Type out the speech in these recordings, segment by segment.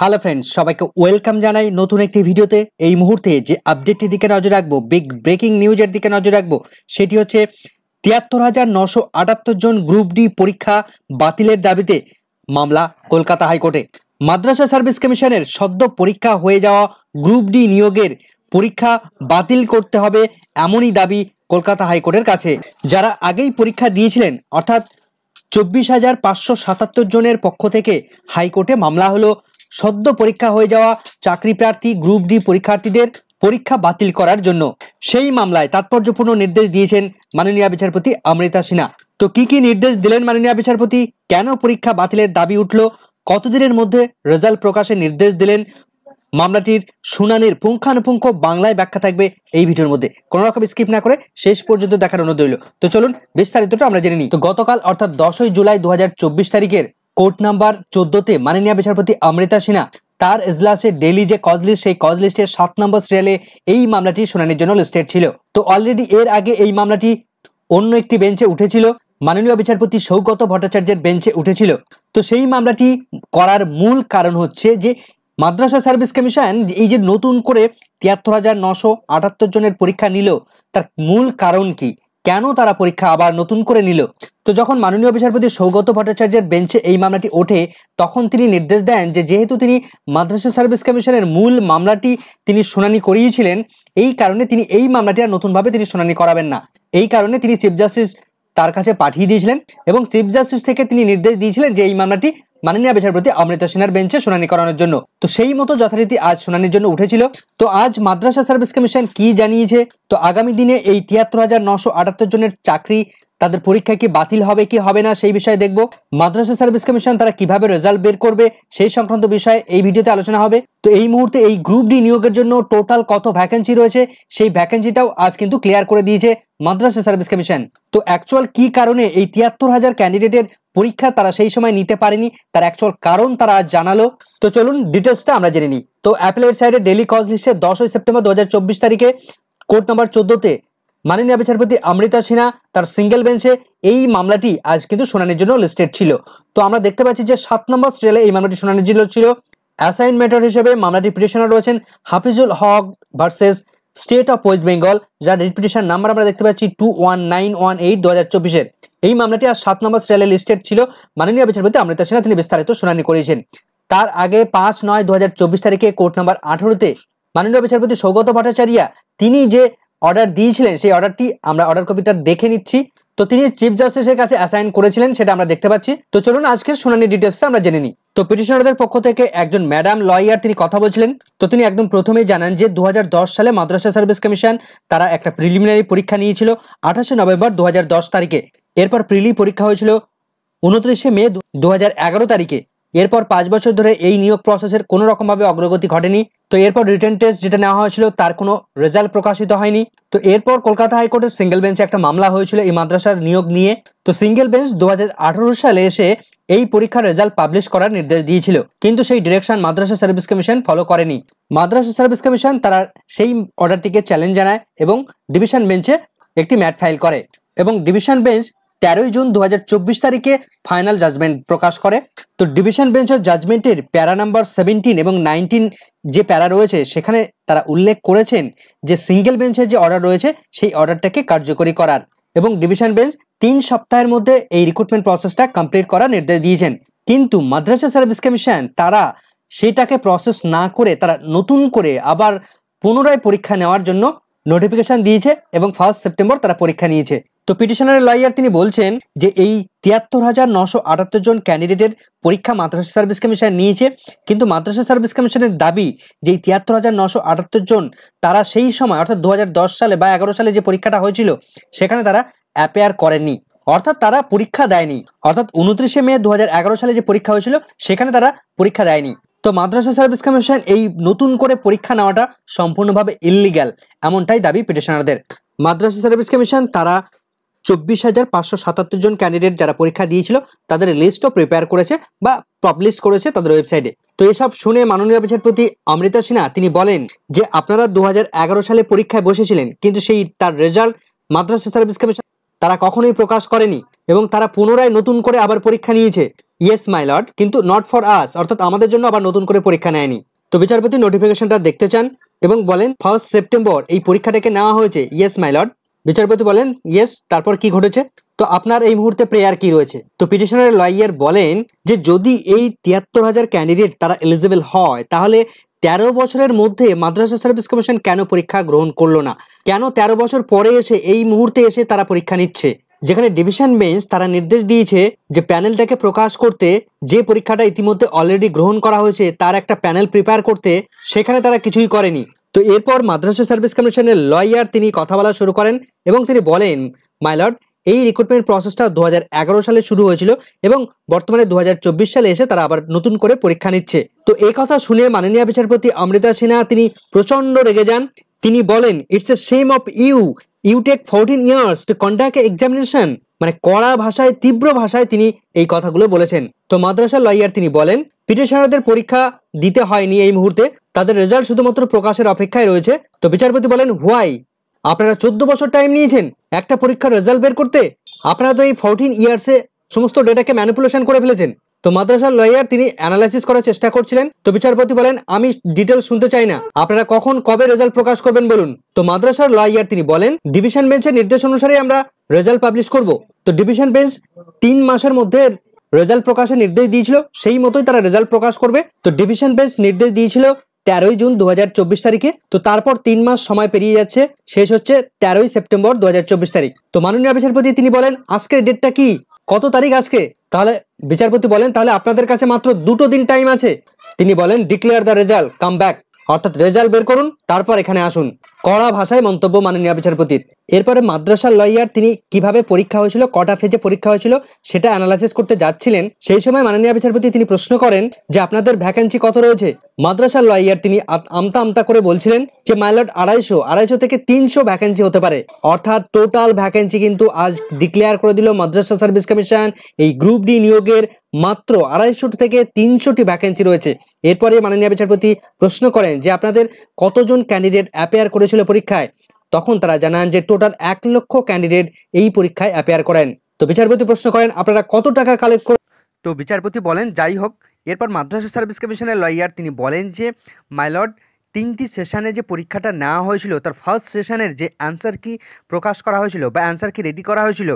Hello friends, সবাইকে welcome জানাই নতুন একটি ভিডিওতে। এই মুহূর্তে যে আপডেটটির দিকে নজর রাখবো, বিগ ব্রেকিং নিউজের দিকে নজর রাখবো, সেটি হচ্ছে ৭৩,৯৭৮ জন গ্রুপ ডি পরীক্ষা বাতিলের দাবিতে মামলা কলকাতা হাইকোর্টে। মাদ্রাসা সার্ভিস কমিশনের সদ্য পরীক্ষা হয়ে যাওয়া গ্রুপ ডি নিয়োগের পরীক্ষা বাতিল করতে হবে, এমনই দাবি কলকাতা হাইকোর্টের কাছে। যারা আগেই পরীক্ষা দিয়েছিলেন, অর্থাৎ ২৪,৫৭৭ জনের পক্ষ থেকে হাইকোর্টে মামলা হলো সদ্য পরীক্ষা হয়ে যাওয়া চাকরি প্রার্থী গ্রুপ ডি পরীক্ষার্থীদের পরীক্ষা বাতিল করার জন্য। সেই মামলায় তাৎপর্যপূর্ণ নির্দেশ দিয়েছেন মাননীয় বিচারপতি অমৃতা সিনহা। তো কি নির্দেশ দিলেন মাননীয় বিচারপতি, কেন পরীক্ষা বাতিলের দাবি উঠল, কতদিনের মধ্যে রেজাল্ট প্রকাশের নির্দেশ দিলেন, মামলাটির শুনানির পুঙ্খানুপুঙ্খ বাংলায় ব্যাখ্যা থাকবে এই ভিডিওর মধ্যে। কোনো রকম স্কিপ না করে শেষ পর্যন্ত দেখার অনুরোধ রইল। তো চলুন বিস্তারিতটা আমরা জেনে নিই। তো গতকাল অর্থাৎ 10ই জুলাই 2024 তারিখের কোর্ট নাম্বার 14তে মাননীয় বিচারপতি অমৃতা সিনহা তার এজলাসে ডেইলি যে কজ লিস্ট, সেই কজ লিস্টের 7 নম্বর সিরিয়ালে এই মামলাটি শুনানির জন্য লিস্টেড ছিল। তো অলরেডি এর আগে এই মামলাটি অন্য একটি বেঞ্চে উঠেছিল, মাননীয় বিচারপতি সৌগত ভট্টাচার্যের বেঞ্চে উঠেছিল। তো সেই মামলাটি করার মূল কারণ হচ্ছে যে মাদ্রাসা সার্ভিস কমিশন এই যে নতুন করে ৭৩,৯৭৮ জনের পরীক্ষা নিল, তার মূল কারণ কি, কেন তারা পরীক্ষা আবার নতুন করে নিল। তো যখন মাননীয় বিচারপতি সৌগত ভট্টাচার্যের বেঞ্চে এই মামলাটি ওঠে, তখন তিনি নির্দেশ দেন যে যেহেতু তিনি মাদ্রাসা সার্ভিস কমিশনের মূল মামলাটি তিনি শুনানি করিয়েছিলেন, এই কারণে তিনি এই মামলাটি আর নতুনভাবে তিনি শুনানি করাবেন না। এই কারণে তিনি চিফ জাস্টিস তার কাছে পাঠিয়ে দিয়েছিলেন এবং চিফ জাস্টিস থেকে তিনি নির্দেশ দিয়েছিলেন যে এই মামলাটি মাননীয় বিচারপতি অমৃতা সিনহার বেঞ্চে শুনানি করানোর জন্য। তো সেই মতো যথারীতি আজ শুনানির জন্য উঠেছিল। তো আজ মাদ্রাসা সার্ভিস কমিশন কি জানিয়েছে, তো আগামী দিনে এই ৭৩,৯৭৮ জনের চাকরি, তাদের পরীক্ষা কি বাতিল হবে কি হবে না, সেই বিষয়ে দেখব। মাদ্রাসা সার্ভিস কমিশন তারা কিভাবে রেজাল্ট বের করবে, সেই সংক্রান্ত বিষয়ে এই ভিডিওতে আলোচনা হবে। তো এই মুহূর্তে এই গ্রুপ ডি নিয়োগের জন্য টোটাল কত ভ্যাকেন্সি রয়েছে, সেই ভ্যাকেন্সিটাও আজ কিন্তু ক্লিয়ার করে দিয়েছে মাদ্রাসা সার্ভিস কমিশন। তো অ্যাকচুয়াল কি কারণে এই ৭৩,০০০ ক্যান্ডিডেটের পরীক্ষা তারা সেই সময় নিতে পারেনি, তার অ্যাকচুয়াল কারণ তারা আজ জানালো। তো চলুন ডিটেলসটা আমরা জেনে নিই। তো অ্যাপিলেট সাইডে ডেইলি কজ লিস্টে 10ই সেপ্টেম্বর 2024 তারিখে কোর্ট নাম্বার 14তে মাননীয় বিচারপতি অমৃতা সিনহা তার সিঙ্গেল বেঞ্চে এই মামলাটি আজ কিন্তু শুনানির জন্য লিস্টেড ছিল। তো আমরা দেখতে পাচ্ছি যে 7 নম্বর সিরিয়ালে এই মামলাটি শুনানির জন্য ছিল। অ্যাসাইন ম্যাটার হিসেবে মামলাটির পিটিশনার রয়েছেন Hafizul Haque versus state of West Bengal, যার রিট পিটিশন নাম্বার আমরা দেখতে পাচ্ছি 21918 2024-এর। এই মামলাটি আজ 7 নম্বর সিরিয়ালে লিস্টেড ছিল। মাননীয় বিচারপতি অমৃতা সিনহা তিনি বিস্তারিত শুনানি করেছেন। তার আগে 5/9/2024 তারিখে কোর্ট নাম্বার 18তে মাননীয় বিচারপতি সৌগত ভট্টাচার্য তিনি যে অর্ডার দিয়েছিলেন, সেই অর্ডারটি আমরা অর্ডার কপিটা দেখে নিচ্ছি। তো তিনি চিফ জাস্টিসের কাছে অ্যাসাইন করেছিলেন, সেটা আমরা দেখতে পাচ্ছি। তো চলুন আজকের শুনানি ডিটেলসটা আমরা জেনে নিই। তো পিটিশনারদের পক্ষ থেকে একজন ম্যাডাম লয়ার তিনি কথা বলছিলেন। তো তিনি একদম প্রথমেই জানান যে 2010 সালে মাদ্রাসা সার্ভিস কমিশন তারা একটা প্রিলিমিনারি পরীক্ষা নিয়েছিল 28শে নভেম্বর 2010 তারিখে। এরপর প্রিলি পরীক্ষা হয়েছিল 29শে মে 2011 তারিখে। এরপর 5 বছর ধরে এই নিয়োগ প্রসেসের কোনো রকমভাবে অগ্রগতি ঘটেনি। তো এরপর রিটেন টেস্ট যেটা নেওয়া হয়েছিল তার কোনো রেজাল্ট প্রকাশিত হয়নি। তো এরপর কলকাতা হাইকোর্টের সিঙ্গেল বেঞ্চে একটা মামলা হয়েছিল এই মাদ্রাসার নিয়োগ নিয়ে। তো সিঙ্গেল বেঞ্চ 2018 সালে এসে এই পরীক্ষার রেজাল্ট পাবলিশ করার নির্দেশ দিয়েছিল, কিন্তু সেই ডিরেকশন মাদ্রাসা সার্ভিস কমিশন ফলো করেনি। মাদ্রাসা সার্ভিস কমিশন তারা সেই অর্ডারটিকে চ্যালেঞ্জ জানায় এবং ডিভিশন বেঞ্চে একটি ম্যাট ফাইল করে এবং ডিভিশন বেঞ্চ 13ই জুন 2024 তারিখে ফাইনাল জাজমেন্ট প্রকাশ করে। তো ডিভিশন বেঞ্চের জাজমেন্টের প্যারা নাম্বার 17 এবং 19 যে প্যারা রয়েছে, সেখানে তারা উল্লেখ করেছেন যে সিঙ্গেল বেঞ্চের যে অর্ডার রয়েছে সেই অর্ডারটাকে কার্যকরী করার এবং ডিভিশন বেঞ্চ 3 সপ্তাহের মধ্যে এই রিক্রুটমেন্ট প্রসেসটা কমপ্লিট করার নির্দেশ দিয়েছেন। কিন্তু মাদ্রাসা সার্ভিস কমিশন তারা সেটাকে প্রসেস না করে তারা নতুন করে আবার পুনরায় পরীক্ষা নেওয়ার জন্য নোটিফিকেশন দিয়েছে এবং 1 সেপ্টেম্বর তারা পরীক্ষা নিয়েছে। তো পিটিশনারের লয়ার তিনি বলছেন যে এই ৭৩,৯৭৮ জন ক্যান্ডিডেটের পরীক্ষা মাদ্রাসা সার্ভিস কমিশন নিয়েছে, কিন্তু মাদ্রাসা সার্ভিস কমিশনের দাবি যে ৭৩,৯৭৮ জন তারা সেই সময় অর্থাৎ 2010 সালে বা 11 সালে যে পরীক্ষাটা হয়েছিল সেখানে তারা অ্যাপেয়ার করেননি, অর্থাৎ তারা পরীক্ষা দেয়নি। অর্থাৎ 29শে মে 2011 সালে যে পরীক্ষা হয়েছিল সেখানে তারা পরীক্ষা দেয়নি। তো মাদ্রাসা সার্ভিস কমিশন এই নতুন করে পরীক্ষা নেওয়াটা সম্পূর্ণভাবে ইললিগ্যাল, এমনটাই দাবি পিটিশনারদের। মাদ্রাসা সার্ভিস কমিশন তারা 24,577 জন ক্যান্ডিডেট যারা পরীক্ষা দিয়েছিল তাদের লিস্টও প্রিপেয়ার করেছে বা পাবলিশ করেছে তাদের ওয়েবসাইটে। তো এসব শুনে মাননীয় বিচারপতি অমৃতা সিনহা তিনি বলেন যে আপনারা 2011 সালে পরীক্ষায় বসেছিলেন, কিন্তু সেই তার রেজাল্ট মাদ্রাসা সার্ভিস কমিশন তারা কখনোই প্রকাশ করেনি এবং তারা পুনরায় নতুন করে আবার পরীক্ষা নিয়েছে। ইয়েস মাই লর্ড, কিন্তু নট ফর আস, অর্থাৎ আমাদের জন্য আবার নতুন করে পরীক্ষা নেয়নি। তো বিচারপতি নোটিফিকেশনটা দেখতে চান এবং বলেন 1 সেপ্টেম্বর এই পরীক্ষাটাকে নেওয়া হয়েছে। Yes my lord. বিচারপতি বলেন ইয়েস, তারপর কি ঘটেছে? তো আপনার এই মুহূর্তে প্রেয়ার কি রয়েছে? তো পিটিশনারের লয়ার বলেন যে যদি এই 73,000 ক্যান্ডিডেট তারা এলিজিবল হয়, তাহলে 13 বছরের মধ্যে মাদ্রাসা সার্ভিস কমিশন কেন পরীক্ষা গ্রহণ করলো না? কেন 13 বছর পরে এসে এই মুহূর্তে এসে তারা পরীক্ষা নিচ্ছে? যেখানে ডিভিশন বেঞ্চ তারা নির্দেশ দিয়েছে যে প্যানেলটাকে প্রকাশ করতে, যে পরীক্ষাটা ইতিমধ্যে অলরেডি গ্রহণ করা হয়েছে তার একটা প্যানেল প্রিপেয়ার করতে, সেখানে তারা কিছুই করেনি। তো এরপর মাদ্রাসা সার্ভিস কমিশনের লয়ার তিনি কথা বলা শুরু করেন এবং তিনি বলেন, মাই লর্ড, এই রিক্রুটমেন্ট প্রসেসটা 2011 সালে শুরু হয়েছিল এবং বর্তমানে 2024 সালে এসে তারা আবার নতুন করে পরীক্ষা নিচ্ছে। তো এই কথা শুনে মাননীয় বিচারপতি অমৃতা সিনহা তিনি প্রচন্ড রেগে যান। তিনি বলেন, it's a shame of you take 14 years to conduct examination. মানে কড়া ভাষায়, তীব্র ভাষায় তিনি এই কথাগুলো বলেছেন। তো মাদ্রাসা লয়ার তিনি বলেন, পিটিশনারদের পরীক্ষা দিতে হয়নি এই মুহূর্তে, তাদের রেজাল্ট শুধুমাত্র প্রকাশের অপেক্ষায় রয়েছে। তো বিচারপতি বলেন, হোয়াই? আপনারা 14 বছর টাইম নিয়েছেন একটা পরীক্ষার রেজাল্ট বের করতে? আপনারা তো এই 14 ইয়ার্সে সমস্ত ডেটাকে ম্যানিপুলেশন করে ফেলেছেন। তো মাদ্রাসার লয়ার তিনি অ্যানালাইসিস করার চেষ্টা করছিলেন। তো বিচারপতি বলেন, আমি ডিটেলস শুনতে চাই না, আপনারা কখন কবে রেজাল্ট প্রকাশ করবেন বলুন। তো মাদ্রাসার লয়ার তিনি বলেন, ডিভিশন বেঞ্চের নির্দেশ অনুসারে আমরা রেজাল্ট পাবলিশ করব। তো ডিভিশন বেঞ্চ 3 মাসের মধ্যে রেজাল্ট প্রকাশের নির্দেশ দিয়েছিল, সেই মতোই তারা রেজাল্ট প্রকাশ করবে। তো ডিভিশন বেঞ্চ নির্দেশ দিয়েছিল 13 জুন 2024 তারিখে। তো তারপর 3 মাস সময় পেরিয়ে যাচ্ছে, শেষ হচ্ছে 13 সেপ্টেম্বর 2024 তারিখ। তো মাননীয় বিচারপতি তিনি বলেন, আজকের ডেটটা কি, কত তারিখ আজকে? তাহলে বিচারপতি বলেন, তাহলে আপনাদের কাছে মাত্র 2 দিন টাইম আছে। তিনি বলেন, declare the result, come back, অর্থাৎ রেজাল্ট বের করুন, তারপর এখানে আসুন। কড়া ভাষায় মন্তব্য মাননীয় বিচারপতির। এরপরে মাদ্রাসার লয়ার তিনি কিভাবে পরীক্ষা হয়েছিল, কটা ফেজে পরীক্ষা হয়েছিল সেটা অ্যানালাইসিস করতে যাচ্ছিলেন। সেই সময় মাননীয় বিচারপতি তিনি প্রশ্ন করেন যে আপনাদের ভ্যাকেন্সি কত রয়েছে? মাদ্রাসার লয়ার তিনি আমতা আমতা করে বলছিলেন যে মাই লর্ড, 250 থেকে 300 ভ্যাকেন্সি হতে পারে। অর্থাৎ টোটাল ভ্যাকেন্সি কিন্তু আজ ডিক্লেয়ার করে দিল মাদ্রাসা সার্ভিস কমিশন, এই গ্রুপ ডি নিয়োগের মাত্র 250 থেকে 300টি ভ্যাকেন্সি রয়েছে। এরপরে মাননীয় বিচারপতি প্রশ্ন করেন যে আপনাদের কতজন ক্যান্ডিডেট অ্যাপিয়ার করেছিল পরীক্ষায়? তখন তারা জানান যে টোটাল 1 লক্ষ ক্যান্ডিডেট এই পরীক্ষায় অ্যাপিয়ার করেন। তো বিচারপতি প্রশ্ন করেন, আপনারা কত টাকা কালেক্ট করেন? তো বিচারপতি বলেন, যাই হোক। এরপর মাদ্রাসা সার্ভিস কমিশনের লয়ার তিনি বলেন যে মাই লর্ড, 3টি সেশনে যে পরীক্ষাটা নেওয়া হয়েছিল তার ফার্স্ট সেশনের যে অ্যান্সার কি প্রকাশ করা হয়েছিল বা অ্যান্সার কি রেডি করা হয়েছিল,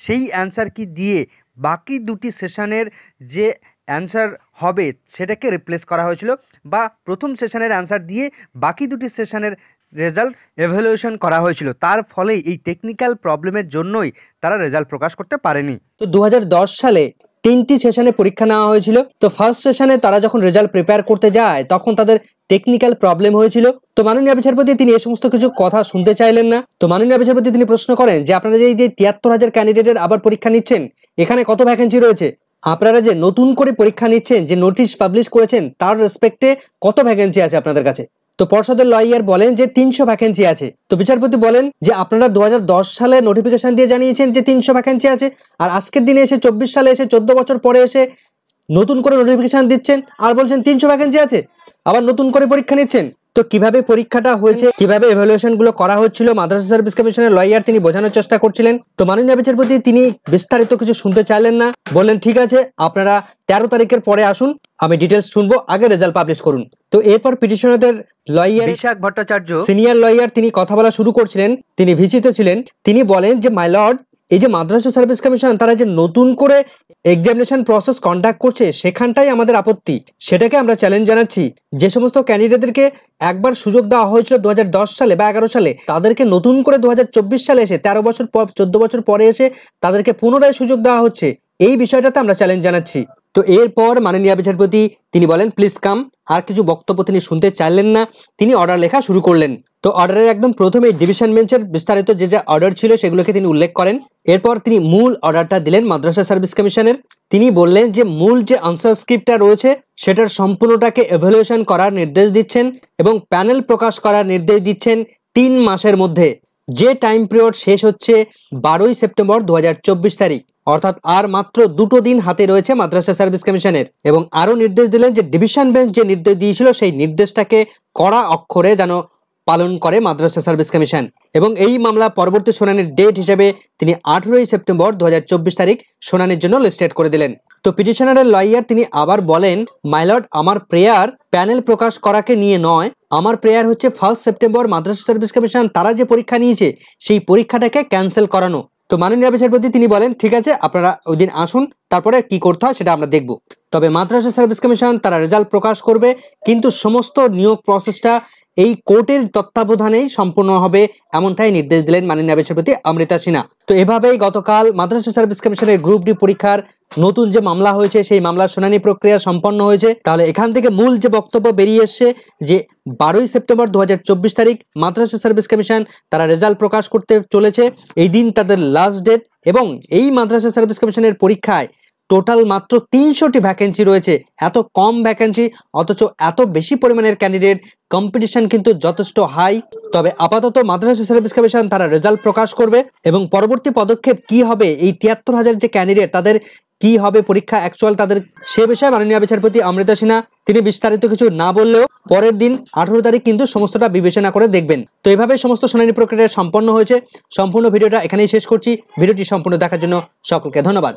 সেই অ্যান্সার কি দিয়ে বাকি 2টি সেশনের যে অ্যান্সার হবে সেটাকে রিপ্লেস করা হয়েছিল, বা প্রথম সেশনের অ্যান্সার দিয়ে বাকি 2টি সেশনের রেজাল্ট এভ্যালুয়েশন করা হয়েছিল। তার ফলে এই টেকনিক্যাল প্রবলেমের জন্যই তারা রেজাল্ট প্রকাশ করতে পারেনি। তো 2010 সালে 3টি সেশনে পরীক্ষা নেওয়া হয়েছিল। তো ফার্স্ট সেশনে তারা যখন রেজাল্ট প্রিপেয়ার করতে যায় তখন তাদের টেকনিক্যাল প্রবলেম হয়েছিল। তো মাননীয় বিচারপতি তিনি এই সমস্ত কিছু কথা শুনতে চাইলেন না। তো মাননীয় বিচারপতি তিনি প্রশ্ন করেন যে আপনারা যে 73,000 ক্যান্ডিডেটের আবার পরীক্ষা নিচ্ছেন, এখানে কত ভ্যাকেন্সি রয়েছে? আপনারা যে নতুন করে পরীক্ষা নিচ্ছেন, যে নোটিশ পাবলিশ করেছেন, তার রেসপেক্টে কত ভ্যাকেন্সি আছে আপনাদের কাছে? তো পর্ষদের লয়ার বলেন যে 300 ভ্যাকেন্সি আছে। তো বিচারপতি বলেন যে আপনারা 2010 সালে নোটিফিকেশন দিয়ে জানিয়েছেন যে 300 ভ্যাকেন্সি আছে, আর আজকের দিনে এসে 24 সালে এসে 14 বছর পরে এসে নতুন করে নোটিফিকেশন দিচ্ছেন আর বলছেন 300 ভ্যাকেন্সি আছে, আবার নতুন করে পরীক্ষা নিচ্ছেন। তো কিভাবে পরীক্ষাটা হয়েছে, কিভাবে এভালুয়েশন গুলো করা হচ্ছিল, মাদ্রাসা সার্ভিস কমিশনের লয়ার তিনি বোঝানোর চেষ্টা করছিলেন। তো মাননীয় বিচারপতি তিনি বিস্তারিত কিছু শুনতে চাইলেন না, বললেন ঠিক আছে আপনারা 13 তারিখের পরে আসুন, আমি ডিটেলস শুনবো, আগে রেজাল্ট পাবলিশ করুন। তো এরপর পিটিশনারদের lawyer Bishakh Bhattacharya senior lawyer তিনি কথা বলা শুরু করছিলেন, তিনি ভিজিতে ছিলেন। তিনি বলেন যে মাই লর্ড, এই যে মাদ্রাসা সার্ভিস কমিশন তারা যে নতুন করে এক্সামিনেশন প্রসেস কন্ডাক্ট করছে সেখানটাই আমাদের আপত্তি, সেটাকে আমরা চ্যালেঞ্জ জানাচ্ছি। যে সমস্ত ক্যান্ডিডেটদেরকে একবার সুযোগ দেওয়া হয়েছিল 2010 সালে বা 11 সালে, তাদেরকে নতুন করে 2024 সালে এসে 13 বছর পর 14 বছর পরে এসে তাদেরকে পুনরায় সুযোগ দেওয়া হচ্ছে, এই বিষয়টাতে আমরা চ্যালেঞ্জ জানাচ্ছি। তো এরপর মাননীয় বিচারপতি তিনি বলেন প্লিজ কাম। আর কিছু বক্তব্য তিনি শুনতে চাইলেন না, তিনি অর্ডার লেখা শুরু করলেন। তো অর্ডারের একদম প্রথমে ডিভিশন বেঞ্চের বিস্তারিত যে যে অর্ডার ছিল সেগুলোকে তিনি উল্লেখ করেন। এরপর তিনি মূল অর্ডারটা দিলেন মাদ্রাসা সার্ভিস কমিশনের। তিনি বললেন যে মূল যে আনসার স্ক্রিপ্টটা রয়েছে সেটার সম্পূর্ণটাকে এভালুয়েশন করার নির্দেশ দিচ্ছেন এবং প্যানেল প্রকাশ করার নির্দেশ দিচ্ছেন 3 মাসের মধ্যে, যে টাইম পিরিয়ড শেষ হচ্ছে 12 সেপ্টেম্বর 2024 তারিখ। অর্থাৎ আর মাত্র 2 দিন হাতে রয়েছে মাদ্রাসা সার্ভিস কমিশনের। এবং আরো নির্দেশ দিলেন যে ডিভিশন বেঞ্চ যে নির্দেশ দিয়েছিল সেই নির্দেশটাকে কড়া অক্ষরে যেন পালন করে মাদ্রাসা সার্ভিস কমিশন এবং এই মামলা পরবর্তী শুনানির ডেট হিসেবে তিনি 18 সেপ্টেম্বর 2024 তারিখ শুনানির জন্য লিস্টেড করে দিলেন। তো পিটিশনারের লয়ার তিনি আবার বলেন, মাই লর্ড, আমার প্রেয়ার প্যানেল প্রকাশ করাকে নিয়ে নয়, আমার প্রেয়ার হচ্ছে 1 সেপ্টেম্বর মাদ্রাসা সার্ভিস কমিশন তারা যে পরীক্ষা নিয়েছে সেই পরীক্ষাটাকে ক্যান্সেল করানো। তো মাননীয় বিচারপতি তিনি বলেন, ঠিক আছে, আপনারা ওই দিন আসুন, তারপরে কি করতে হয় সেটা আমরা দেখব। তবে মাদ্রাসা সার্ভিস কমিশন তারা রেজাল্ট প্রকাশ করবে, কিন্তু সমস্ত নিয়োগ প্রসেসটা এই কোর্টের তত্ত্বাবধানেই সম্পূর্ণ হবে, এমনটাই নির্দেশ দিলেন মাননীয় বিচারপতি অমৃতা সিনহা। তো এভাবেই গতকাল মাদ্রাসা সার্ভিস কমিশনের গ্রুপ ডি পরীক্ষার নতুন যে মামলা হয়েছে সেই মামলার শুনানি প্রক্রিয়া সম্পন্ন হয়েছে। তাহলে এখান থেকে মূল যে বক্তব্য বেরিয়ে এসছে যে 12 সেপ্টেম্বর 2024 তারিখ মাদ্রাসা সার্ভিস কমিশন তারা রেজাল্ট প্রকাশ করতে চলেছে, এই দিন তাদের লাস্ট ডেট এবং এই মাদ্রাসা সার্ভিস কমিশনের পরীক্ষায় টোটাল মাত্র 300টি ভ্যাকেন্সি রয়েছে। এত কম ভ্যাকেন্সি অথচ এত বেশি পরিমাণের ক্যান্ডিডেট, কম্পিটিশন কিন্তু যথেষ্ট হাই। তবে আপাতত মাদ্রাসা সার্ভিস কমিশন তারা রেজাল্ট প্রকাশ করবে এবং পরবর্তী পদক্ষেপ কি হবে, এই 73,000 যে ক্যান্ডিডেট তাদের কি হবে পরীক্ষা অ্যাকচুয়াল তাদের, সে বিষয়ে মাননীয় বিচারপতি অমৃতা সিনহা তিনি বিস্তারিত কিছু না বললেও পরের দিন 18 তারিখ কিন্তু সমস্তটা বিবেচনা করে দেখবেন। তো এইভাবে সমস্ত শুনানি প্রক্রিয়া সম্পন্ন হয়েছে। সম্পূর্ণ ভিডিওটা এখানেই শেষ করছি। ভিডিওটি সম্পূর্ণ দেখার জন্য সকলকে ধন্যবাদ।